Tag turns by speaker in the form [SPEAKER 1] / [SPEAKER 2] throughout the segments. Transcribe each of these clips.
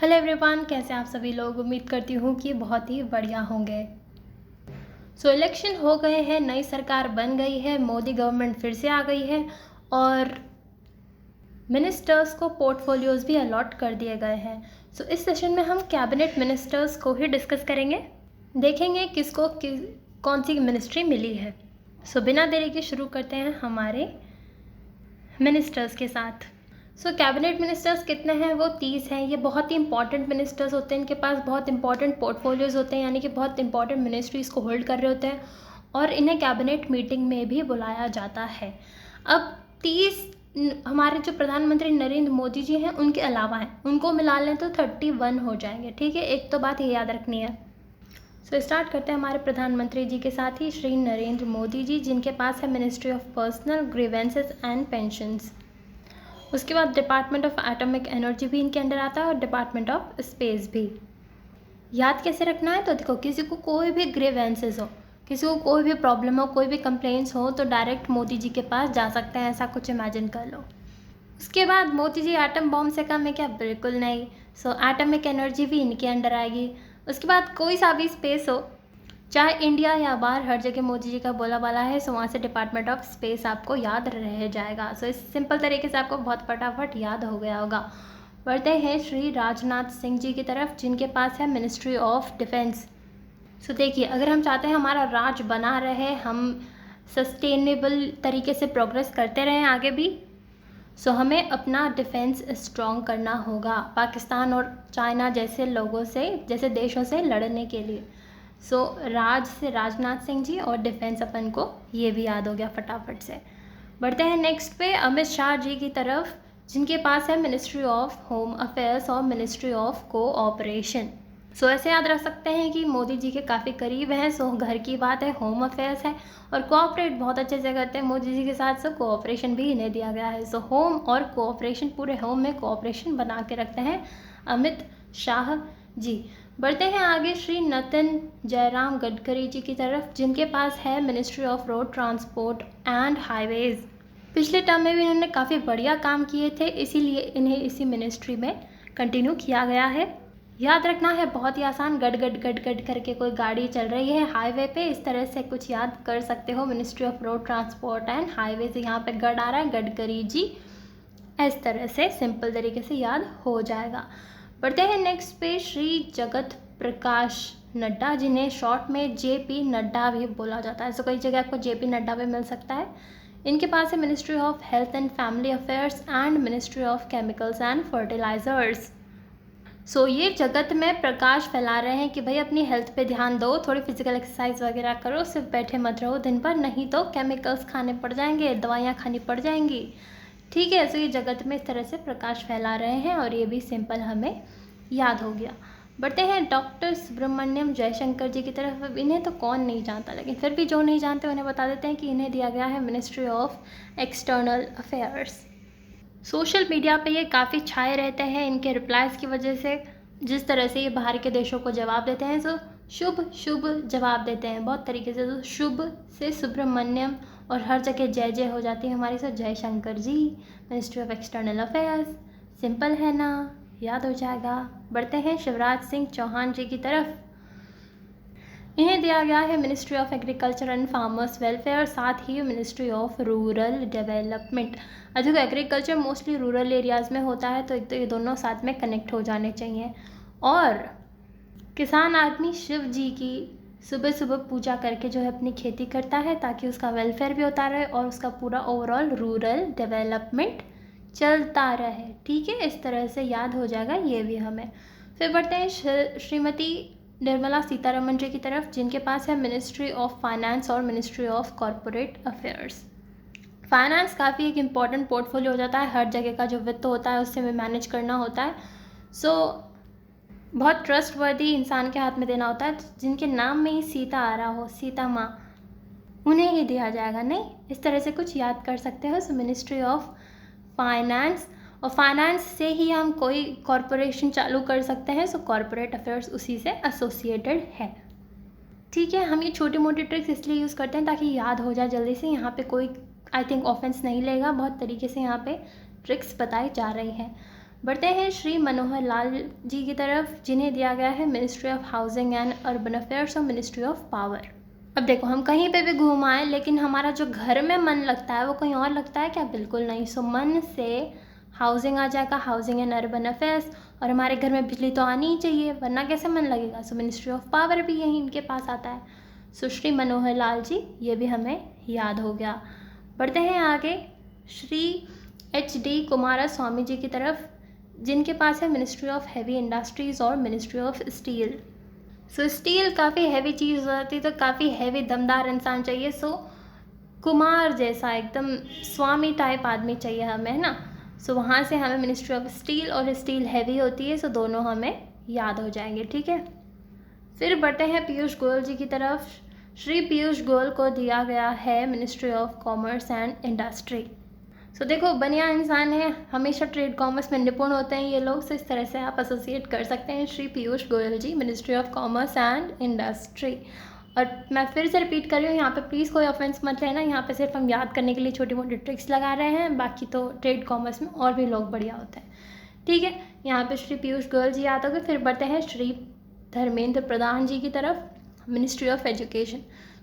[SPEAKER 1] Hello everyone, कैसे आप सभी लोग। उम्मीद करती हूँ कि बहुत ही बढ़िया होंगे। इलेक्शन हो गए हैं, नई सरकार बन गई है, मोदी गवर्नमेंट फिर से आ गई है और मिनिस्टर्स को पोर्टफोलियोज़ भी अलॉट कर दिए गए हैं। इस सेशन में हम कैबिनेट मिनिस्टर्स को ही डिस्कस करेंगे, देखेंगे किसको कौन सी मिनिस्ट्री मिली है। बिना देरी के शुरू करते हैं हमारे मिनिस्टर्स के साथ। कैबिनेट मिनिस्टर्स कितने हैं? वो 30 हैं। ये बहुत ही इंपॉर्टेंट मिनिस्टर्स होते हैं, इनके पास बहुत इंपॉर्टेंट पोर्टफोलियोज़ होते हैं, यानी कि बहुत इंपॉर्टेंट मिनिस्ट्रीज़ को होल्ड कर रहे होते हैं और इन्हें कैबिनेट मीटिंग में भी बुलाया जाता है। अब 30 हमारे जो प्रधानमंत्री नरेंद्र मोदी जी हैं उनके अलावा हैं, उनको मिला लें तो 31 हो जाएंगे। ठीक है, एक तो बात ये याद रखनी है। स्टार्ट करते हैं हमारे प्रधानमंत्री जी के साथ ही, श्री नरेंद्र मोदी जी, जिनके पास है ministry of personal grievances and pensions. उसके बाद डिपार्टमेंट ऑफ एटॉमिक एनर्जी भी इनके अंडर आता है और डिपार्टमेंट ऑफ स्पेस भी। याद कैसे रखना है? तो देखो, किसी को कोई भी ग्रीवेंसेस हो, किसी को कोई भी प्रॉब्लम हो, कोई भी कंप्लेंट्स हो तो डायरेक्ट मोदी जी के पास जा सकते हैं, ऐसा कुछ इमेजिन कर लो। उसके बाद मोदी जी एटम बॉम्ब से कम है क्या? बिल्कुल नहीं। एटॉमिक एनर्जी भी इनके अंडर आएगी। उसके बाद कोई सा भी स्पेस हो, चाहे इंडिया या बाहर, हर जगह मोदी जी का बोला वाला है। वहाँ से डिपार्टमेंट ऑफ स्पेस आपको याद रह जाएगा। इस सिंपल तरीके से आपको बहुत फटाफट याद हो गया होगा। बढ़ते हैं श्री राजनाथ सिंह जी की तरफ, जिनके पास है मिनिस्ट्री ऑफ डिफेंस। देखिए, अगर हम चाहते हैं हमारा राज बना रहे, हम सस्टेनेबल तरीके से प्रोग्रेस करते रहें आगे भी, हमें अपना डिफेंस स्ट्रॉन्ग करना होगा पाकिस्तान और चाइना जैसे लोगों से, जैसे देशों से लड़ने के लिए। राज से राजनाथ सिंह जी और डिफेंस अपन को ये भी याद हो गया फटाफट से। बढ़ते हैं नेक्स्ट पे अमित शाह जी की तरफ, जिनके पास है मिनिस्ट्री ऑफ होम अफेयर्स और मिनिस्ट्री ऑफ कोऑपरेशन। ऐसे याद रख सकते हैं कि मोदी जी के काफ़ी करीब हैं। घर की बात है, होम अफेयर्स है, और कोऑपरेट बहुत अच्छे से करते हैं मोदी जी के साथ। कोऑपरेशन भी इन्हें दिया गया है। होम और कोऑपरेशन, पूरे होम में कोऑपरेशन बना के रखते हैं अमित शाह जी। बढ़ते हैं आगे श्री नितिन जयराम गडकरी जी की तरफ, जिनके पास है ministry of road transport and highways. पिछले टर्म में भी इन्होंने काफ़ी बढ़िया काम किए थे, इसीलिए इन्हें इसी मिनिस्ट्री में कंटिन्यू किया गया है। याद रखना है, बहुत ही आसान, गड गड गड गड करके कोई गाड़ी चल रही है हाईवे पे, इस तरह से कुछ याद कर सकते हो। Ministry of road transport and highways, यहाँ पे गड आ रहा है, गडकरी जी, इस तरह से सिंपल तरीके से याद हो जाएगा। बढ़ते हैं नेक्स्ट पे श्री जगत प्रकाश नड्डा, जिन्हें शॉर्ट में जेपी नड्डा भी बोला जाता है। कई जगह आपको जेपी नड्डा भी मिल सकता है। इनके पास है ministry of Health and Family Affairs and Ministry of Chemicals and Fertilizers. ये जगत में प्रकाश फैला रहे हैं कि भाई अपनी हेल्थ पे ध्यान दो, थोड़ी फिजिकल एक्सरसाइज वगैरह करो, सिर्फ बैठे मत रहो दिन भर, नहीं तो केमिकल्स खाने पड़ जाएंगे, दवाइयाँ खानी पड़ जाएंगी। ठीक है, ये जगत में इस तरह से प्रकाश फैला रहे हैं और ये भी सिंपल हमें याद हो गया। बढ़ते हैं डॉक्टर सुब्रमण्यम जयशंकर जी की तरफ। अब इन्हें तो कौन नहीं जानता, लेकिन फिर भी जो नहीं जानते उन्हें बता देते हैं कि इन्हें दिया गया है ministry of external affairs. Social media पे ये काफ़ी छाए रहते हैं इनके रिप्लाइज़ की वजह से। जिस तरह से ये बाहर के देशों को जवाब देते हैं, शुभ शुभ जवाब देते हैं बहुत तरीके से। शुभ से सुब्रमण्यम और हर जगह जय जय हो जाती है हमारी। Jaishankar ji, ministry of external affairs, simple है ना, याद हो जाएगा। बढ़ते हैं शिवराज सिंह चौहान जी की तरफ। इन्हें दिया गया है ministry of agriculture and farmers welfare, साथ ही मिनिस्ट्री ऑफ रूरल डेवलपमेंट। देखो, एग्रीकल्चर मोस्टली रूरल एरियाज़ में होता है, तो एक तो ये दोनों साथ में कनेक्ट हो जाने चाहिए। और किसान आदमी शिव जी की सुबह सुबह पूजा करके जो है अपनी खेती करता है, ताकि उसका वेलफेयर भी होता रहे और उसका पूरा ओवरऑल रूरल डेवलपमेंट चलता रहे। ठीक है, इस तरह से याद हो जाएगा ये भी हमें। फिर बढ़ते हैं श्रीमती निर्मला सीतारमण जी की तरफ, जिनके पास है मिनिस्ट्री ऑफ फाइनेंस और ministry of corporate affairs. Finance काफ़ी एक इम्पॉर्टेंट पोर्टफोलियो हो जाता है, हर जगह का जो वित्त होता है उससे हमें मैनेज करना होता है। बहुत ट्रस्टवर्दी इंसान के हाथ में देना होता है। जिनके नाम में ही सीता आ रहा हो, सीता माँ, उन्हें ही दिया जाएगा। नहीं, इस तरह से कुछ याद कर सकते हो। मिनिस्ट्री ऑफ फाइनेंस, और फाइनेंस से ही हम कोई कॉरपोरेशन चालू कर सकते हैं। कॉरपोरेट अफेयर्स उसी से एसोसिएटेड है। ठीक है, हम ये छोटी मोटी ट्रिक्स इसलिए यूज़ करते हैं ताकि याद हो जाए जल्दी से। यहाँ पे कोई आई थिंक ऑफेंस नहीं लेगा, बहुत तरीके से यहाँ पे ट्रिक्स बताई जा रही हैं। बढ़ते हैं श्री मनोहर लाल जी की तरफ, जिन्हें दिया गया है ministry of housing and urban affairs और मिनिस्ट्री ऑफ पावर। अब देखो, हम कहीं पे भी घूम आए लेकिन हमारा जो घर में मन लगता है वो कहीं और लगता है क्या? बिल्कुल नहीं। सो मन से हाउसिंग आ जाएगा, हाउसिंग एंड अर्बन अफेयर्स, और हमारे घर में बिजली तो आनी ही चाहिए, वरना कैसे मन लगेगा? सो मिनिस्ट्री ऑफ पावर भी यहीं इनके पास आता है। सो श्री मनोहर लाल जी, ये भी हमें याद हो गया। बढ़ते हैं आगे श्री HD कुमारस्वामी जी की तरफ, जिनके पास है मिनिस्ट्री ऑफ हैवी इंडस्ट्रीज़ और ministry of steel. So steel काफ़ी हैवी चीज़ हो जाती है, तो काफ़ी हैवी दमदार इंसान चाहिए। सो कुमार जैसा एकदम स्वामी टाइप आदमी चाहिए हमें, है ना। सो वहाँ से हमें मिनिस्ट्री ऑफ स्टील, और स्टील हैवी होती है, सो दोनों हमें याद हो जाएंगे, ठीक है। फिर बढ़ते हैं पीयूष गोयल जी की तरफ। श्री पीयूष गोयल को दिया गया है ministry of commerce and industry. So देखो, बढ़िया इंसान है, हमेशा ट्रेड कॉमर्स में निपुण होते हैं ये लोग, सो इस तरह से आप एसोसिएट कर सकते हैं Shri Piyush Goyal ji, ministry of commerce and industry. और मैं फिर से रिपीट कर रही हूँ, यहाँ पे प्लीज़ कोई ऑफेंस मत लेना, यहाँ पे सिर्फ हम याद करने के लिए छोटी मोटी ट्रिक्स लगा रहे हैं, बाकी तो ट्रेड कॉमर्स में और भी लोग बढ़िया होते हैं, ठीक है। यहाँ पे श्री पीयूष गोयल जी याद हो गए। फिर बढ़ते हैं श्री धर्मेंद्र प्रधान जी की तरफ, मिनिस्ट्री ऑफ एजुकेशन।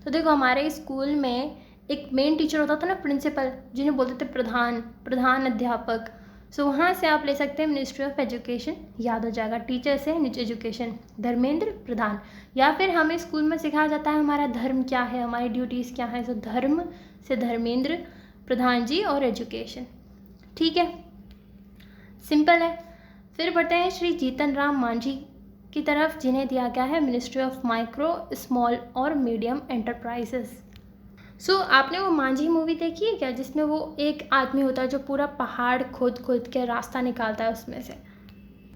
[SPEAKER 1] तो देखो, हमारे स्कूल में एक मेन टीचर होता था ना, प्रिंसिपल, जिन्हें बोलते थे प्रधान अध्यापक। सो वहाँ से आप ले सकते हैं मिनिस्ट्री ऑफ एजुकेशन, याद हो जाएगा। टीचर से निजी एजुकेशन, धर्मेंद्र प्रधान। या फिर हमें स्कूल में सिखाया जाता है हमारा धर्म क्या है, हमारी ड्यूटीज़ क्या है, सो धर्म से धर्मेंद्र प्रधान जी, और एजुकेशन, ठीक है, सिंपल है। फिर बढ़ते हैं श्री जीतन राम मांझी की तरफ, जिन्हें दिया गया है मिनिस्ट्री ऑफ माइक्रो, स्मॉल और मीडियम एंटरप्राइजेस। सो आपने वो मांझी मूवी देखी है क्या, जिसमें वो एक आदमी होता है जो पूरा पहाड़ खोद के रास्ता निकालता है उसमें से।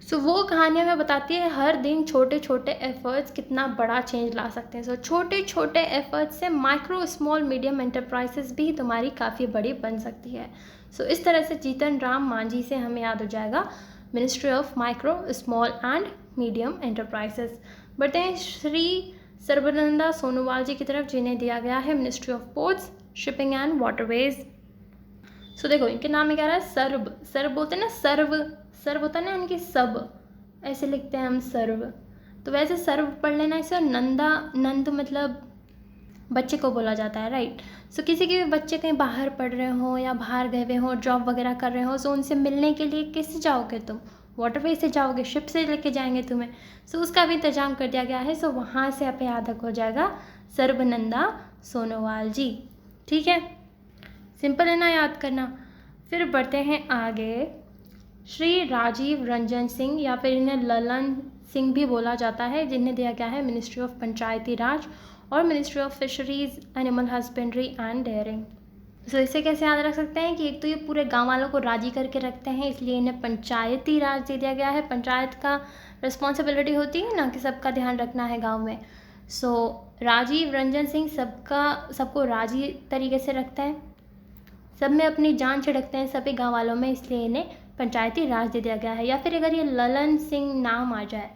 [SPEAKER 1] सो वो कहानी हमें बताती है हर दिन छोटे छोटे एफर्ट्स कितना बड़ा चेंज ला सकते हैं। सो छोटे छोटे एफर्ट्स से माइक्रो, स्मॉल, मीडियम एंटरप्राइजेस भी तुम्हारी काफ़ी बड़ी बन सकती है। सो इस तरह से जीतन राम मांझी से हमें याद हो जाएगा ministry of micro, small and medium enterprises. बढ़ते हैं श्री सर्बानंद सोनोवाल जी की तरफ, जिन्हें दिया गया है ministry of ports, shipping and waterways. So देखो, इनके नाम में क्या रहा है, सर्व बोलते हैं ना, सर्व होता है ना उनकी, सब ऐसे लिखते हैं हम, सर्व। तो वैसे सर्व पढ़ लेना इसे, और नंद मतलब बच्चे को बोला जाता है, राइट। सो किसी के भी बच्चे कहीं बाहर पढ़ रहे हो या बाहर गए हुए हो, जॉब वगैरह कर रहे हो, सो उनसे मिलने के लिए किससे जाओगे तुम? वाटरवे से जाओगे, शिप से लेके जाएंगे तुम्हें। सो उसका भी इंतजाम कर दिया गया है। सो वहाँ से आप याद हो जाएगा सर्बानंद सोनोवाल जी, ठीक है, सिंपल है ना याद करना। फिर बढ़ते हैं आगे श्री राजीव रंजन सिंह, या फिर इन्हें ललन सिंह भी बोला जाता है, जिन्हें दिया गया है मिनिस्ट्री ऑफ पंचायती राज और ministry of fisheries, animal husbandry and dairying. So इसे कैसे याद रख सकते हैं कि एक तो ये पूरे गांव वालों को राजी करके रखते हैं, इसलिए इन्हें पंचायती राज दे दिया गया है। पंचायत का रिस्पॉन्सिबिलिटी होती है ना कि सबका ध्यान रखना है गांव में। सो राजीव रंजन सिंह सबको राजी तरीके से रखता है, सब में अपनी जान छिड़कते हैं सभी गाँव वालों में, इसलिए इन्हें पंचायती राज दे दिया गया है। या फिर अगर ये ललन सिंह नाम आ जाए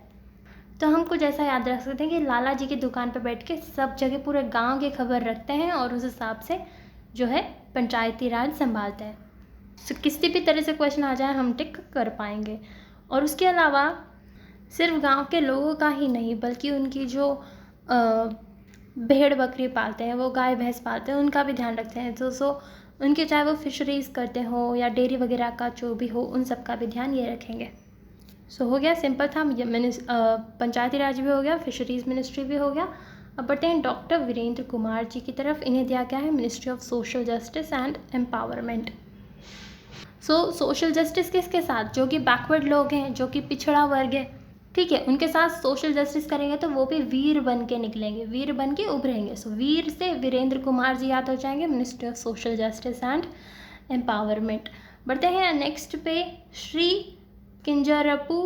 [SPEAKER 1] तो हम कुछ ऐसा याद रख सकते हैं कि लाला जी की दुकान पर बैठ के सब जगह पूरे गाँव की खबर रखते हैं, और उस हिसाब से जो है पंचायती राज संभालते हैं। सो किसी भी तरह से क्वेश्चन आ जाए हम टिक कर पाएंगे। और उसके अलावा सिर्फ गांव के लोगों का ही नहीं, बल्कि उनकी जो भेड़ बकरी पालते हैं, वो गाय भैंस पालते हैं, उनका भी ध्यान रखते हैं। तो उनके चाहे वो फिशरीज़ करते हो या डेयरी वगैरह का जो भी हो, उन सब का भी ध्यान ये रखेंगे। सो हो गया, सिंपल था। पंचायती राज भी हो गया, फिशरीज़ मिनिस्ट्री भी हो गया। अब बढ़ते हैं डॉक्टर वीरेंद्र कुमार जी की तरफ, इन्हें दिया गया है ministry of social justice and empowerment. So social justice किसके साथ? जो कि बैकवर्ड लोग हैं, जो कि पिछड़ा वर्ग है, ठीक है, उनके साथ सोशल जस्टिस करेंगे तो वो भी वीर बन के निकलेंगे, वीर बन के उभरेंगे। सो वीर से वीरेंद्र कुमार जी याद हो जाएंगे, ministry of social justice and empowerment. बढ़ते हैं नेक्स्ट पे, श्री किंजरपू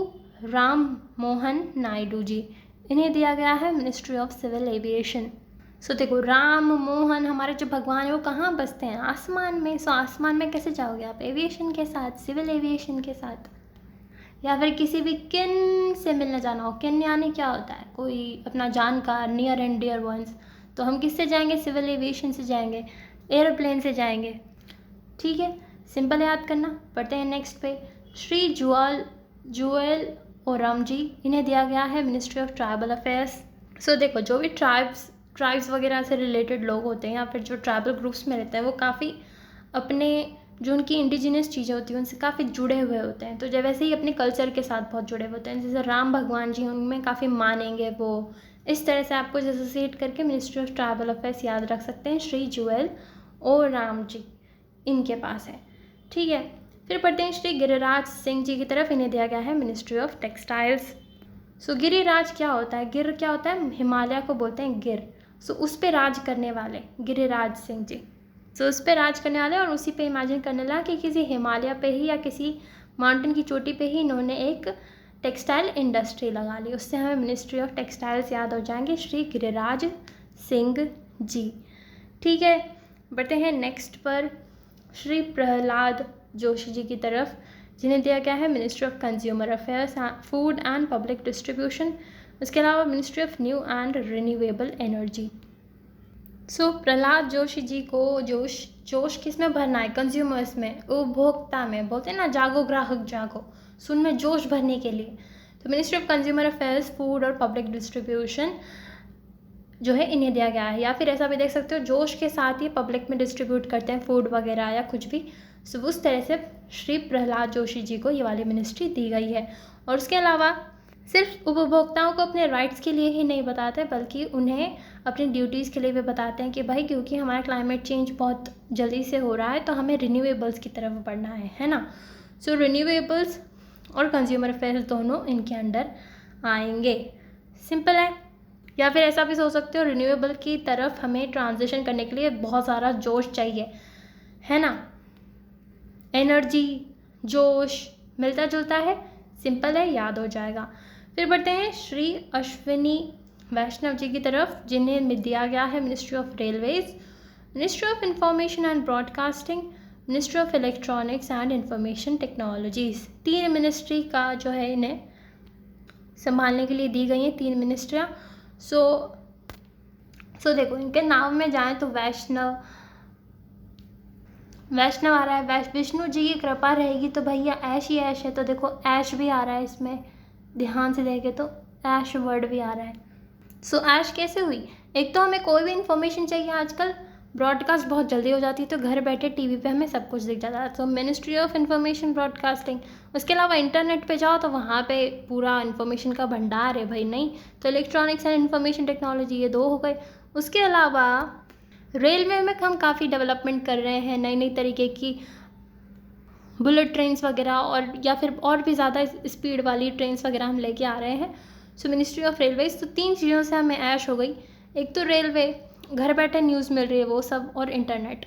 [SPEAKER 1] राम मोहन नायडू जी, इन्हें दिया गया है मिनिस्ट्री ऑफ सिविल एविएशन। सो देखो, राम मोहन हमारे जो भगवान है वो कहाँ बसते हैं? आसमान में। सो आसमान में कैसे जाओगे आप? एविएशन के साथ, सिविल एविएशन के साथ। या फिर किसी भी किन से मिलने जाना हो, किन यानी क्या होता है? कोई अपना जानकार, नियर एंड डियर वंस, तो हम किससे जाएंगे? सिविल एविएशन से जाएंगे, एयरप्लेन से जाएंगे, ठीक है, सिंपल याद करना। पढ़ते हैं नेक्स्ट पे, श्री जुएल ओराम जी, इन्हें दिया गया है मिनिस्ट्री ऑफ ट्राइबल अफेयर्स। सो देखो, जो भी ट्राइब्स वगैरह से रिलेटेड लोग होते हैं या फिर जो ट्राइबल ग्रुप्स में रहते हैं, वो काफ़ी अपने जो उनकी इंडिजिनियस चीज़ें होती हैं उनसे काफ़ी जुड़े हुए होते हैं। तो जब वैसे ही अपने कल्चर के साथ बहुत जुड़े हुए होते हैं, जैसे राम भगवान जी उनमें काफ़ी मानेंगे वो, इस तरह से आपको एसोसिएट करके मिनिस्ट्री ऑफ ट्राइबल अफेयर्स याद रख सकते हैं। श्री जुएल ओराम जी इनके पास है, ठीक है। फिर पढ़ते हैं श्री गिरिराज सिंह जी की तरफ, इन्हें दिया गया है मिनिस्ट्री ऑफ टेक्सटाइल्स। सो गिरिराज क्या होता है? गिर क्या होता है? हिमालय को बोलते हैं गिर। सो उस पे राज करने वाले गिरिराज सिंह जी। सो उस पे राज करने वाले और उसी पे इमेजिन करने लगा कि किसी हिमालय पे ही या किसी माउंटेन की चोटी पे ही इन्होंने एक टेक्सटाइल इंडस्ट्री लगा ली। उससे हमें मिनिस्ट्री ऑफ टेक्सटाइल्स याद हो जाएंगे, श्री गिरिराज सिंह जी, ठीक है। बढ़ते हैं नेक्स्ट पर श्री प्रहलाद जोशी जी की तरफ, जिन्हें दिया गया है ministry of consumer affairs, food and public distribution. उसके अलावा ministry of new and renewable energy. So Pralhad Joshi ji को जोश किस में भरना है? कंज्यूमर्स में, उपभोक्ता में, बोलते हैं ना जागो ग्राहक जागो, सो उनमें जोश भरने के लिए। तो ministry of consumer affairs, food और पब्लिक डिस्ट्रीब्यूशन जो है इन्हें दिया गया है। या फिर ऐसा भी देख सकते हो, जोश के साथ ही पब्लिक में डिस्ट्रीब्यूट करते हैं फूड वगैरह या कुछ भी। सो उस तरह से श्री प्रहलाद जोशी जी को ये वाली मिनिस्ट्री दी गई है। और उसके अलावा सिर्फ उपभोक्ताओं को अपने राइट्स के लिए ही नहीं बताते, बल्कि उन्हें अपनी ड्यूटीज़ के लिए भी बताते हैं कि भाई क्योंकि हमारा क्लाइमेट चेंज बहुत जल्दी से हो रहा है तो हमें रिन्यूएबल्स की तरफ बढ़ना है ना। सो रिन्यूएबल्स और कंज्यूमर अफेयर्स दोनों इनके अंडर आएंगे, सिंपल है। या फिर ऐसा भी सोच सकते हो, रिन्यूएबल की तरफ हमें ट्रांजिशन करने के लिए बहुत सारा जोश चाहिए, है ना। एनर्जी, जोश मिलता जुलता है, सिंपल है, याद हो जाएगा। फिर बढ़ते हैं श्री अश्विनी वैष्णव जी की तरफ, जिन्हें दिया गया है ministry of railways, ministry of information and broadcasting, ministry of electronics and information technologies. 3 ministry का जो है इन्हें संभालने के लिए दी गई हैं 3 मिनिस्ट्रियाँ। सो देखो, इनके नाम में जाएं तो वैष्णव आ रहा है, विष्णु जी की कृपा रहेगी तो भैया ऐश ही ऐश है। तो देखो ऐश भी आ रहा है इसमें, ध्यान से देखें तो ऐश वर्ड भी आ रहा है। सो ऐश कैसे हुई? एक तो हमें कोई भी इन्फॉर्मेशन चाहिए, आजकल ब्रॉडकास्ट बहुत जल्दी हो जाती है, तो घर बैठे टीवी पे हमें सब कुछ दिख जाता है। सो मिनिस्ट्री ऑफ इंफॉर्मेशन ब्रॉडकास्टिंग। उसके अलावा इंटरनेट पे जाओ तो वहाँ पे पूरा इन्फॉर्मेशन का भंडार है भाई, नहीं तो इलेक्ट्रॉनिक्स एंड इन्फॉर्मेशन टेक्नोलॉजी, ये 2 हो गए। उसके अलावा रेलवे में हम काफ़ी डेवलपमेंट कर रहे हैं, नई नई तरीके की बुलेट ट्रेन्स वगैरह और या फिर और भी ज़्यादा स्पीड वाली ट्रेन्स वगैरह हम लेके आ रहे हैं। सो मिनिस्ट्री ऑफ रेलवेज। तो 3 चीज़ों से हमें ऐश हो गई, एक तो रेलवे, घर बैठे न्यूज़ मिल रही है वो सब, और इंटरनेट,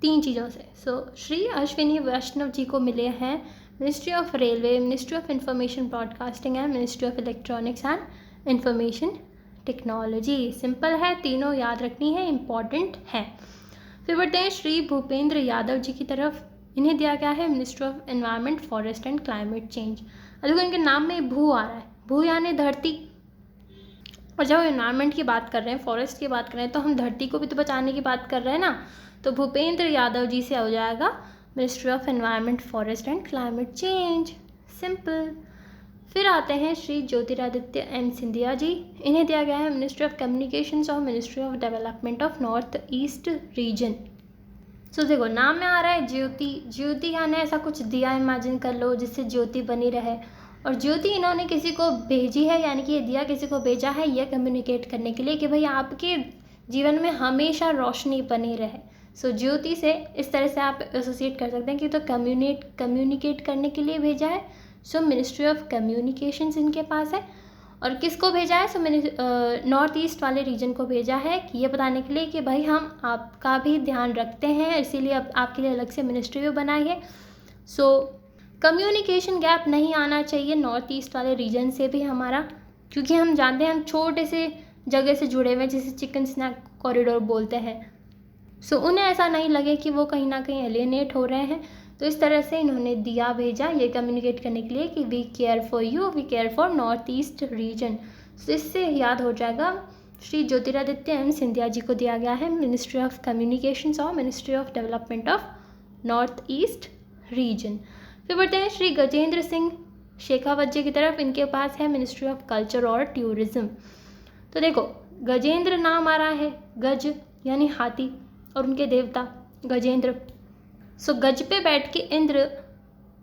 [SPEAKER 1] 3 चीज़ों से। सो श्री अश्विनी वैष्णव जी को मिले हैं ministry of railway, ministry of information broadcasting and Ministry of electronics and information technology. Simple है, तीनों याद रखनी है, इम्पॉर्टेंट है। फिर बढ़ते हैं श्री भूपेंद्र यादव जी की तरफ, इन्हें दिया गया है ministry of environment, forest and climate change. देखो इनके नाम में भू आ रहा है, भू यानी धरती, और जब हम एनवायरनमेंट की बात कर रहे हैं, फॉरेस्ट की बात कर रहे हैं, तो हम धरती को भी तो बचाने की बात कर रहे हैं ना। तो भूपेंद्र यादव जी से हो जाएगा ministry of environment, forest and climate change, simple. फिर आते हैं श्री ज्योतिरादित्य एम सिंधिया जी, इन्हें दिया गया है मिनिस्ट्री ऑफ कम्युनिकेशंस और ministry of development of north east region. So देखो नाम में आ रहा है ज्योति, ज्योति यानी ऐसा कुछ दिया इमेजिन कर लो जिससे ज्योति बनी रहे, और ज्योति इन्होंने किसी को भेजी है, यानी कि ये दिया किसी को भेजा है ये कम्युनिकेट करने के लिए कि भाई आपके जीवन में हमेशा रोशनी बनी रहे। सो ज्योति से इस तरह से आप एसोसिएट कर सकते हैं कि तो कम्युनिकेट करने के लिए भेजा है। सो मिनिस्ट्री ऑफ कम्युनिकेशंस इनके पास है। और किसको भेजा है? सो नॉर्थ ईस्ट वाले रीजन को भेजा है कि ये बताने के लिए कि भाई हम आपका भी ध्यान रखते हैं, इसीलिए अब आपके लिए अलग से मिनिस्ट्री भी बनाई है। सो कम्युनिकेशन गैप नहीं आना चाहिए नॉर्थ ईस्ट वाले रीजन से भी हमारा, क्योंकि हम जानते हैं हम छोटे से जगह से जुड़े हुए हैं, जिसे चिकन स्नैक कॉरिडोर बोलते हैं। सो उन्हें ऐसा नहीं लगे कि वो कहीं ना कहीं एलियनेट हो रहे हैं, तो इस तरह से इन्होंने दिया भेजा ये कम्युनिकेट करने के लिए कि we care for you, we care for North east region. तो इससे याद हो जाएगा श्री ज्योतिरादित्य एम सिंधिया जी को दिया गया है मिनिस्ट्री ऑफ कम्युनिकेशंस और ministry of development of north east Region. फिर बढ़ते हैं श्री गजेंद्र सिंह शेखावत जी की तरफ, इनके पास है मिनिस्ट्री ऑफ कल्चर और टूरिज्म। तो देखो, गजेंद्र नाम आ रहा है, गज यानी हाथी और उनके देवता गजेंद्र। सो गज पे बैठ के इंद्र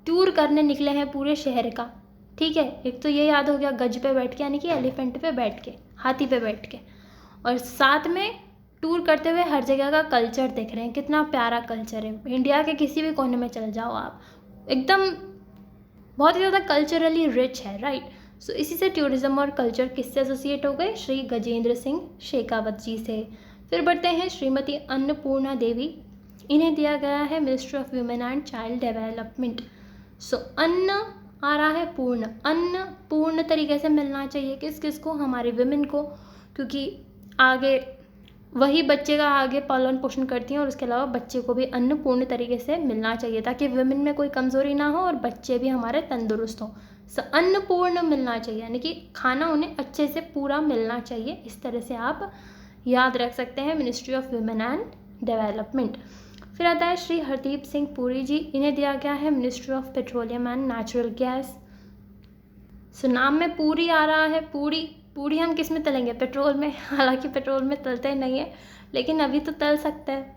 [SPEAKER 1] टूर करने निकले हैं पूरे शहर का। ठीक है, एक तो ये याद हो गया, गज पे बैठ के यानी कि एलिफेंट पे बैठ के, हाथी पे बैठ के, और साथ में टूर करते हुए हर जगह का कल्चर देख रहे हैं। कितना प्यारा कल्चर है, इंडिया के किसी भी कोने में चल जाओ आप, एकदम बहुत ही ज़्यादा कल्चरली रिच है, राइट। सो इसी से टूरिज्म और कल्चर किससे एसोसिएट हो गए, श्री गजेंद्र सिंह शेखावत जी से। फिर बढ़ते हैं श्रीमती अन्नपूर्णा देवी, इन्हें दिया गया है ministry of women and child development. So अन्न आ रहा है पूर्ण, अन्न पूर्ण तरीके से मिलना चाहिए किस किस को, हमारे वुमेन को, क्योंकि आगे वही बच्चे का आगे पालन पोषण करती हैं, और उसके अलावा बच्चे को भी अन्न पूर्ण तरीके से मिलना चाहिए ताकि वुमेन में कोई कमज़ोरी ना हो और बच्चे भी हमारे तंदुरुस्त हों। अन्न पूर्ण मिलना चाहिए यानी कि खाना उन्हें अच्छे से पूरा मिलना चाहिए। इस तरह से आप याद रख सकते हैं ministry of women and development. फिर आता है श्री हरदीप सिंह पुरी जी, इन्हें दिया गया है ministry of petroleum and natural gas. So नाम में पूरी आ रहा है, पूरी हम किस में तलेंगे, पेट्रोल में। हालांकि पेट्रोल में तलते नहीं है, लेकिन अभी तो तल सकते हैं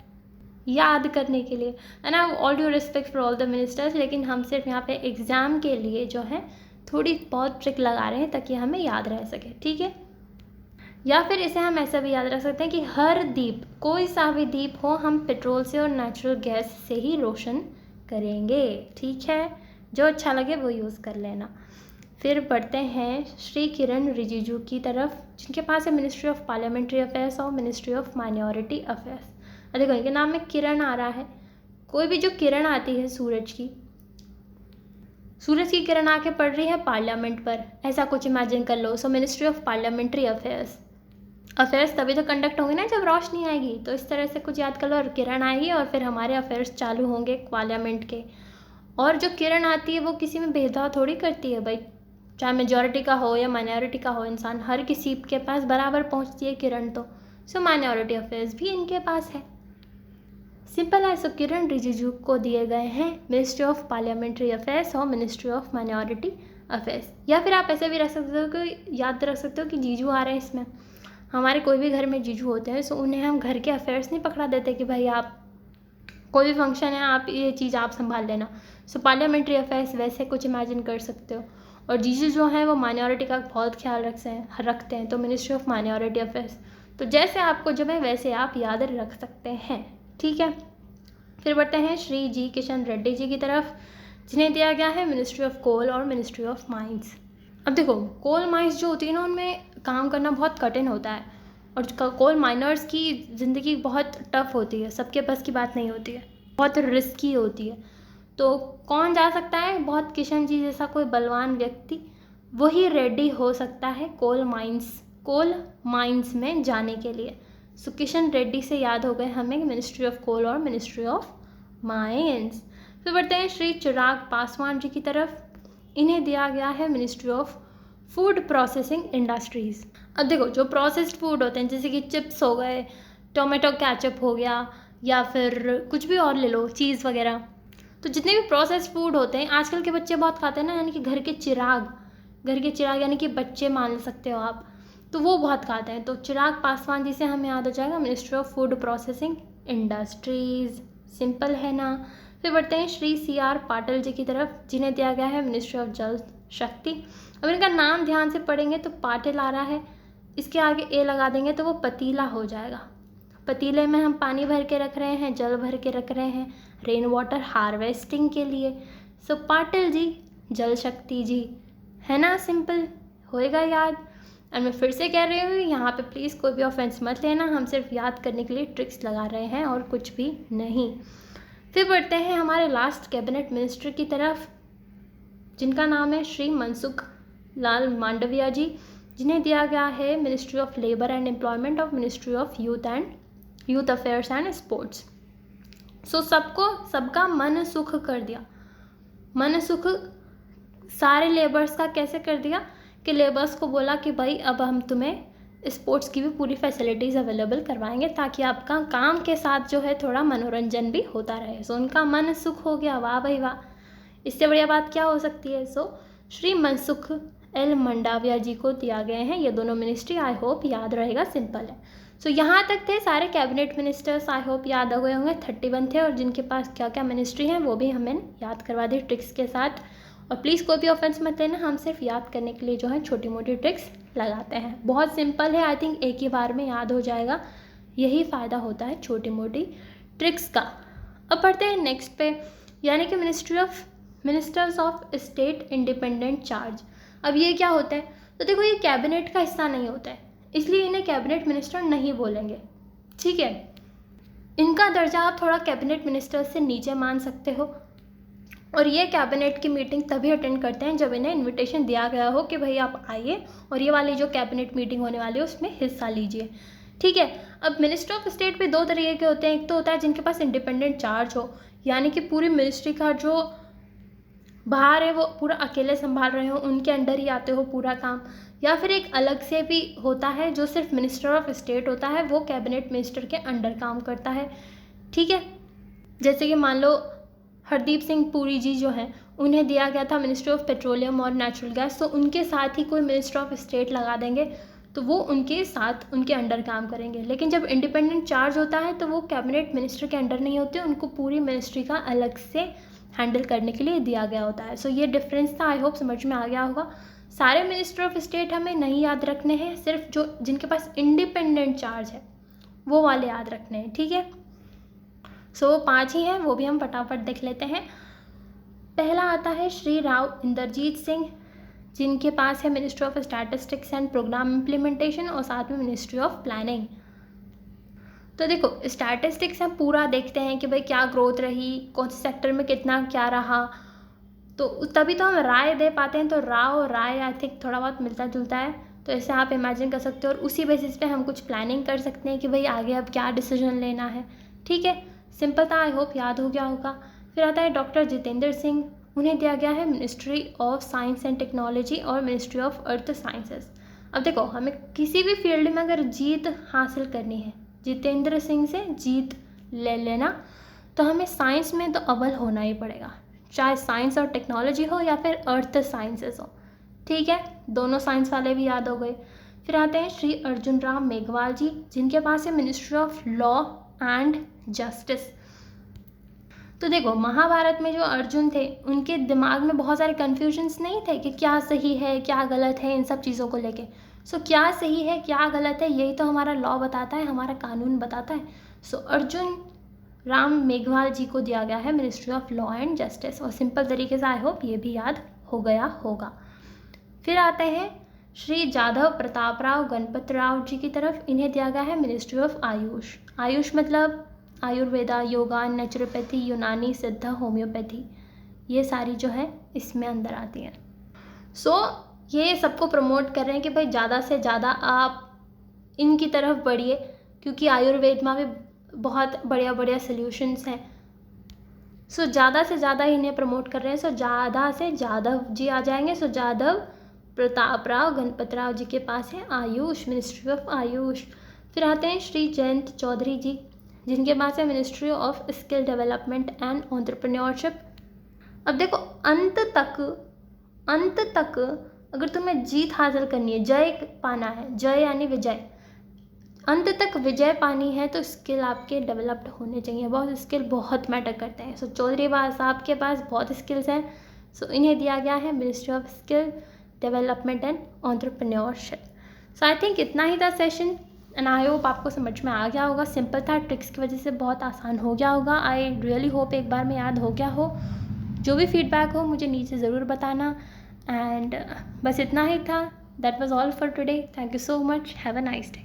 [SPEAKER 1] याद करने के लिए। And I have all due respect for all the ministers, लेकिन हम सिर्फ यहाँ पे एग्ज़ाम के लिए जो है थोड़ी बहुत ट्रिक लगा रहे हैं ताकि हमें याद रह सके, ठीक है। या फिर इसे हम ऐसा भी याद रख सकते हैं कि हर दीप, कोई सा भी दीप हो, हम पेट्रोल से और नेचुरल गैस से ही रोशन करेंगे, ठीक है। जो अच्छा लगे वो यूज़ कर लेना। फिर बढ़ते हैं श्री किरण रिजिजू की तरफ, जिनके पास है मिनिस्ट्री ऑफ पार्लियामेंट्री अफेयर्स और मिनिस्ट्री ऑफ माइनॉरिटी अफेयर्स। देखो, इनके नाम में किरण आ रहा है, कोई भी जो किरण आती है सूरज की किरण आके पड़ रही है पार्लियामेंट पर, ऐसा कुछ इमेजिन कर लो। So ministry of parliamentary affairs तभी तो कंडक्ट होंगे ना जब रोशनी आएगी, तो इस तरह से कुछ याद कर लो। और किरण आएगी और फिर हमारे अफेयर्स चालू होंगे पार्लियामेंट के। और जो किरण आती है वो किसी में भेदभाव थोड़ी करती है भाई, चाहे मेजॉरिटी का हो या माइनॉरिटी का हो इंसान, हर किसी के पास बराबर पहुंचती है किरण। तो सो माइनॉरिटी अफेयर्स भी इनके पास है, सिंपल है। सो किरण रिजिजू को दिए गए हैं मिनिस्ट्री ऑफ पार्लियामेंट्री अफेयर्स और मिनिस्ट्री ऑफ माइनॉरिटी अफेयर्स। या फिर आप ऐसे भी रख सकते हो कि याद रख सकते हो कि जीजू आ रहे हैं इसमें। हमारे कोई भी घर में जीजू होते हैं, सो उन्हें हम घर के अफेयर्स नहीं पकड़ा देते कि भाई आप कोई भी फंक्शन है, आप ये चीज़ आप संभाल लेना। सो पार्लियामेंट्री अफेयर्स वैसे कुछ इमेजिन कर सकते हो। और जीजू जो हैं वो माइनॉरिटी का बहुत ख्याल रखते हैं, तो मिनिस्ट्री ऑफ माइनॉरिटी अफेयर्स। तो जैसे आपको जब है वैसे आप याद रख सकते हैं, ठीक है। फिर बढ़ते हैं श्री जी किशन रेड्डी जी की तरफ, जिन्हें दिया गया है मिनिस्ट्री ऑफ कोल और मिनिस्ट्री ऑफ माइंस। अब देखो, कोल माइंस जो होती है ना, उनमें काम करना बहुत कठिन होता है, और कोल माइनर्स की ज़िंदगी बहुत टफ होती है, सबके बस की बात नहीं होती है, बहुत रिस्की होती है। तो कौन जा सकता है, बहुत किशन जी जैसा कोई बलवान व्यक्ति, वही रेडी हो सकता है कोल माइंस में जाने के लिए। सो किशन रेड्डी से याद हो गए हमें मिनिस्ट्री ऑफ कोल और मिनिस्ट्री ऑफ माइंस। फिर बढ़ते हैं श्री चिराग पासवान जी की तरफ, इन्हें दिया गया है ministry of food processing industries. अब देखो, जो प्रोसेस्ड फूड होते हैं जैसे कि चिप्स हो गए, टोमेटो केचप हो गया, या फिर कुछ भी और ले लो, चीज़ वगैरह, तो जितने भी प्रोसेस्ड फूड होते हैं आजकल के बच्चे बहुत खाते हैं ना, यानी कि घर के चिराग यानी कि बच्चे मान सकते हो आप, तो वो बहुत खाते हैं। तो चिराग पासवान जी से हमें याद हो जाएगा ministry of food processing industries, simple है ना। फिर बढ़ते हैं श्री CR पाटिल जी की तरफ, जिन्हें दिया गया है मिनिस्ट्री ऑफ जल शक्ति। अब इनका नाम ध्यान से पढ़ेंगे तो पाटिल आ रहा है, इसके आगे ए लगा देंगे तो वो पतीला हो जाएगा। पतीले में हम पानी भर के रख रहे हैं, जल भर के रख रहे हैं रेन वाटर हार्वेस्टिंग के लिए। सो पाटिल जी, जल शक्ति जी, है ना, सिंपल होएगा याद। और मैं फिर से कह रही हूँ, यहाँ पे प्लीज़ कोई भी ऑफेंस मत लेना, हम सिर्फ याद करने के लिए ट्रिक्स लगा रहे हैं और कुछ भी नहीं। फिर बढ़ते हैं हमारे लास्ट कैबिनेट मिनिस्टर की तरफ, जिनका नाम है श्री मनसुख लाल मांडविया जी, जिन्हें दिया गया है ministry of labour and employment और ministry of youth affairs and sports. So सबका मन सुख कर दिया। मन सुख सारे लेबर्स का कैसे कर दिया कि लेबर्स को बोला कि भाई अब हम तुम्हें स्पोर्ट्स की भी पूरी फैसिलिटीज़ अवेलेबल करवाएंगे ताकि आपका काम के साथ जो है थोड़ा मनोरंजन भी होता रहे। सो उनका मन सुख हो गया, वाह भाई वाह, इससे बढ़िया बात क्या हो सकती है। सो श्री मनसुख एल मंडाविया जी को दिया गए हैं। ये दोनों मिनिस्ट्री आई होप याद रहेगा, सिंपल है। सो यहाँ तक थे सारे कैबिनेट मिनिस्टर्स, आई होप याद हो गए होंगे। 31 थे और जिनके पास क्या क्या मिनिस्ट्री हैं वो भी हमें याद करवा दी ट्रिक्स के साथ। और प्लीज़ कोई भी ऑफेंस मत लेना, हम सिर्फ याद करने के लिए जो है छोटी मोटी ट्रिक्स लगाते हैं। बहुत सिंपल है, आई थिंक एक ही बार में याद हो जाएगा, यही फ़ायदा होता है छोटी मोटी ट्रिक्स का। अब पढ़ते हैं नेक्स्ट पे, यानी कि ministers of state independent charge. अब ये क्या होता है? तो देखो ये कैबिनेट का हिस्सा नहीं होता है, इसलिए इन्हें कैबिनेट मिनिस्टर नहीं बोलेंगे, ठीक है। इनका दर्जा आप थोड़ा कैबिनेट मिनिस्टर से नीचे मान सकते हो। और ये कैबिनेट की मीटिंग तभी अटेंड करते हैं जब इन्हें इनविटेशन दिया गया हो कि भाई आप आइए और ये वाली जो कैबिनेट मीटिंग होने वाली है उसमें हिस्सा लीजिए, ठीक है। अब मिनिस्टर ऑफ स्टेट भी दो तरीके के होते हैं। एक तो होता है जिनके पास इंडिपेंडेंट चार्ज हो, यानी कि पूरी मिनिस्ट्री का जो बाहर है वो पूरा अकेले संभाल रहे हो, उनके अंडर ही आते हो पूरा काम। या फिर एक अलग से भी होता है जो सिर्फ मिनिस्टर ऑफ स्टेट होता है, वो कैबिनेट मिनिस्टर के अंडर काम करता है, ठीक है। जैसे कि मान लो हरदीप सिंह पुरी जी जो हैं, उन्हें दिया गया था मिनिस्ट्री ऑफ पेट्रोलियम और नेचुरल गैस, तो उनके साथ ही कोई मिनिस्टर ऑफ स्टेट लगा देंगे तो वो उनके साथ उनके अंडर काम करेंगे। लेकिन जब इंडिपेंडेंट चार्ज होता है तो वो कैबिनेट मिनिस्टर के अंडर नहीं होते, उनको पूरी मिनिस्ट्री का अलग से हैंडल करने के लिए दिया गया होता है। सो ये डिफरेंस था, आई होप समझ में आ गया होगा। सारे मिनिस्टर ऑफ स्टेट हमें नहीं याद रखने हैं, सिर्फ जो जिनके पास इंडिपेंडेंट चार्ज है वो वाले याद रखने हैं, ठीक है। सो 5 ही हैं, वो भी हम फटाफट देख लेते हैं। पहला आता है श्री राव इंद्रजीत सिंह, जिनके पास है ministry of Statistics and Programme Implementation और साथ में मिनिस्ट्री ऑफ प्लानिंग। तो देखो स्टैटिस्टिक्स हम पूरा देखते हैं कि भाई क्या ग्रोथ रही, कौन से सेक्टर में कितना क्या रहा, तो तभी तो हम राय दे पाते हैं। तो राव और राय आई थिंक थोड़ा बहुत मिलता जुलता है, तो ऐसे आप इमेजिन कर सकते हो और उसी बेसिस पे हम कुछ प्लानिंग कर सकते हैं कि भाई आगे अब क्या डिसीजन लेना है, ठीक है। सिंपल था, आई होप याद हो गया होगा। फिर आता है डॉक्टर जितेंद्र सिंह, उन्हें दिया गया है ministry of science and technology और मिनिस्ट्री ऑफ अर्थ साइंसेस। अब देखो हमें किसी भी फील्ड में अगर जीत हासिल करनी है, जितेंद्र सिंह से जीत ले लेना, तो हमें साइंस में तो अव्वल होना ही पड़ेगा, चाहे साइंस और टेक्नोलॉजी हो या फिर अर्थ साइंसेस हो, ठीक है। दोनों साइंस वाले भी याद हो गए। फिर आते हैं श्री अर्जुन राम मेघवाल जी, जिनके पास है ministry of law and justice. तो देखो महाभारत में जो अर्जुन थे उनके दिमाग में बहुत सारे कन्फ्यूजन्स नहीं थे कि क्या सही है क्या गलत है इन सब चीज़ों को लेके। सो क्या सही है क्या गलत है यही तो हमारा लॉ बताता है, हमारा कानून बताता है। सो अर्जुन राम मेघवाल जी को दिया गया है ministry of law and justice, और सिंपल तरीके से आई होप ये भी याद हो गया होगा। फिर आते हैं श्री जाधव प्रताप राव गणपत राव जी की तरफ, इन्हें दिया गया है मिनिस्ट्री ऑफ आयुष। आयुष मतलब आयुर्वेदा, योगा, नेचुरोपैथी, यूनानी, सिद्ध, होम्योपैथी, ये सारी जो है इसमें अंदर आती हैं। सो ये सबको प्रमोट कर रहे हैं कि भाई ज़्यादा से ज़्यादा आप इनकी तरफ बढ़िए, क्योंकि आयुर्वेद में भी बहुत बढ़िया बढ़िया सॉल्यूशंस हैं। सो ज़्यादा से ज़्यादा इन्हें प्रमोट कर रहे हैं। सो ज़्यादा से जाधव जी आ जाएंगे। सो जाधव प्रताप राव गणपत राव जी के पास है आयुष, मिनिस्ट्री ऑफ आयुष। फिर आते हैं श्री जयंत चौधरी जी, जिनके पास है ministry of skill development and entrepreneurship. अब देखो अंत तक अगर तुम्हें जीत हासिल करनी है, जय पाना है, जय यानी विजय, अंत तक विजय पानी है, तो स्किल आपके डेवलप्ड होने चाहिए। बहुत स्किल बहुत मैटर करते हैं। सो चौधरी साहब के पास बहुत स्किल्स हैं। सो इन्हें दिया गया है ministry of skill development and entrepreneurship. So I think इतना ही था सेशन, एंड आई होप आपको समझ में आ गया होगा। सिंपल था, ट्रिक्स की वजह से बहुत आसान हो गया होगा। आई रियली होप एक बार में याद हो गया हो। जो भी फीडबैक हो मुझे नीचे ज़रूर बताना। एंड बस इतना ही था। That was all for today. Thank you so much. Have a nice day.